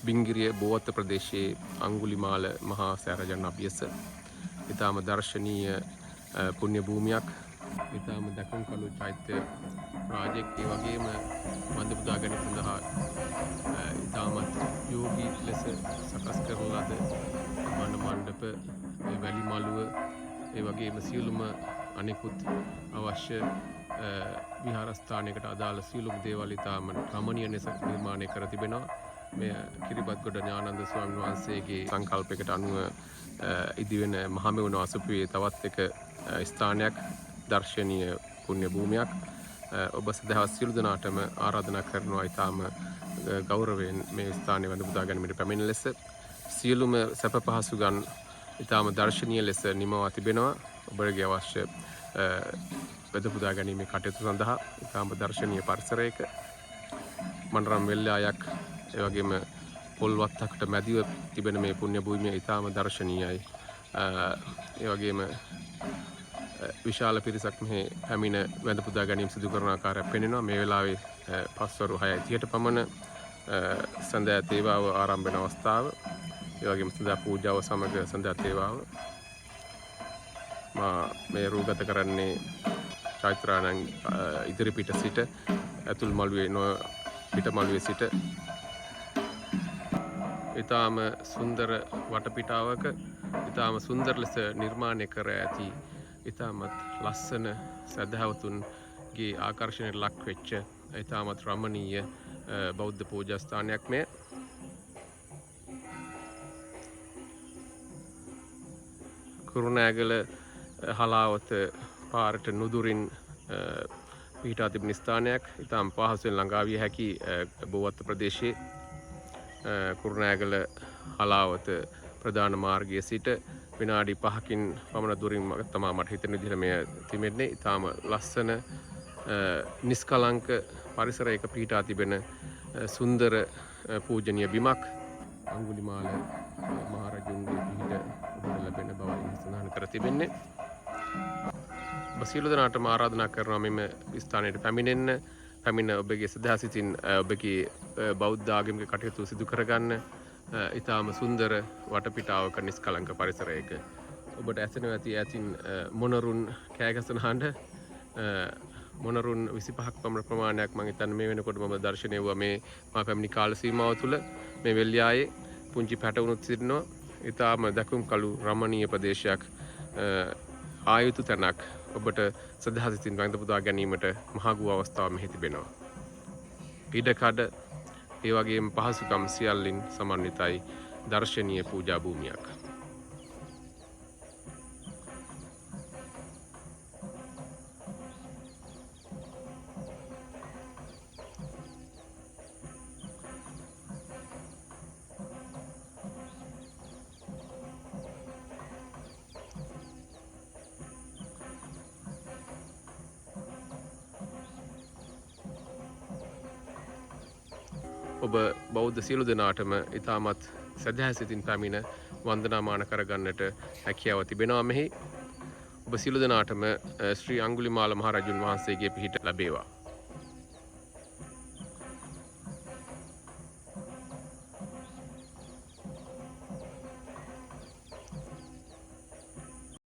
බිංගිරිය බෝවත්ත ප්‍රදේශයේ අංගුලිමාල මහා සෑරජන් අභියස ඉතාම දර්ශනීය පුණ්‍ය භූමියක්. ඉතාම දකුණුකළු චෛත්‍ය රාජෙක් ඒ වගේම වඳ පුදා ගැනීම සඳහා ඉතාමත් යෝගී ලෙස සකස් කරන ලද මණ මණ්ඩප, වැලි මළුව, ඒ වගේම සියලුම අනෙකුත් අවශ්‍ය විහාරස්ථානයකට අදාළ සියලුම දේවල් ඉතාම රමණීය ලෙස නිර්මාණය කර තිබෙනවා. මෙය කිරිබත්ගොඩ ඥානන්ද ස්වාමීන් වහන්සේගේ සංකල්පයකට අනුව ඉදිවෙන මහමෙවුන අසපුවේ තවත් එක ස්ථානයක්, දර්ශනීය පුණ්‍ය භූමියක්. ඔබ සදහස් සියලු දෙනාටම ආරාධනා කරනවා ඉතාම ගෞරවයෙන් මේ ස්ථානයේ වඳ පුදා ගැනීමට පැමිණ ලෙස. සියලුම සැප පහසුකම් ඉතාම දර්ශනීය ලෙස නිමවා තිබෙනවා. ඔබගේ අවශ්‍ය වඳ පුදා ගැනීමේ කටයුතු සඳහා ඉතාම දර්ශනීය පරිසරයක මනරම් වෙල්යායක්, ඒ වගේම පොල්වත්තකට මැදිව තිබෙන මේ පුණ්‍ය භූමිය ඉතාම දර්ශනීයයි. ඒ වගේම විශාල පිරිසක් මෙහි පැමිණ වැඳ පුදා ගැනීම සිදු කරන ආකාරය පෙනෙනවා. මේ වෙලාවේ පස්වරු 6:30ට පමණ සන්ධ්‍යා තේවාව ආරම්භ වෙන අවස්ථාව. ඒ වගේම සන්ධ්‍යා පූජාව සමග සන්ධ්‍යා තේවාව මේ රූගත කරන්නේ චෛත්‍යාරාණන් ඉදිරිපිට සිට ඇතුල් මළුවේ පිට මළුවේ සිට ඉතාම සුන්දර වටපිටාවක ඉතාම සුන්දර ලෙස නිර්මාණය කර ඇති ඉතාමත් ලස්සන සදහවතුන්ගේ ආකර්ෂණයට ලක් වෙච්ච ඉතාමත් රමණීය බෞද්ධ පූජා ස්ථානයක් මෙය. කුරුණෑගල හලාවත පාරට නුදුරින් පිහිටා තිබෙන ස්ථානයක්. ඉතාම පහසුවෙන් ළඟා විය හැකි බෝවත්ත ප්‍රදේශයේ කුරුණෑගල හලාවත ප්‍රධාන මාර්ගයේ සිට විනාඩි 5කින් පමණ දුරින් තමයි මට හිතෙන විදිහට මෙය තිබෙන්නේ. ඉතාම ලස්සන නිස්කලංක පරිසරයක පිහිටා තිබෙන සුන්දර පූජනීය බිමක්. අංගුලිමාල මහරජුන්ගේ පිහිට ඔබට ලැබෙන බවයි සඳහන් කර තිබෙන්නේ. ඔබ සියලු දෙනාටම ආරාධනා කරනවා මෙම ස්ථානයට පැමිණෙන්න. පැමිණ ඔබගේ සදහසිතින් ඔබගේ බෞද්ධ ආගමික කටයුතු සිදු කරගන්න. ඉතාම සුන්දර වටපිටාවක නිස්කලංක පරිසරයක ඔබට ඇසෙනවා ඇති ඈතින් මොනරුන් කෑගසන හඬ. මොනරුන් 25ක් පමණ ප්‍රමාණයක් මම හිතන්නේ මේ වෙනකොට මම දර්ශනය වුණා මේ මා පැමිණි කාල සීමාව තුළ. මේ වෙල්යායේ පුංචි පැටවුනුත් සිටිනවා. ඉතාම දකුණුකළු රමණීය ප්‍රදේශයක්, ආයුතු තැනක් ඔබට සදහසිතින් වැඳ පුදා ගැනීමට මහඟු අවස්ථාවක් මෙහි තිබෙනවා. ඉඩකඩ ඒ වගේම පහසුකම් සියල්ලින් සමන්විතයි දර්ශනීය පූජා භූමියක්. ඔබ බෞද්ධ සියලු දෙනාටම ඉතාමත් සදහසිතින් පැමිණ වන්දනාමාන කරගන්නට හැකියාව තිබෙනවා මෙහි. ඔබ සියලු දෙනාටම ශ්‍රී අංගුලිමාල මහරජුන් වහන්සේගේ පිහිට ලැබේවා.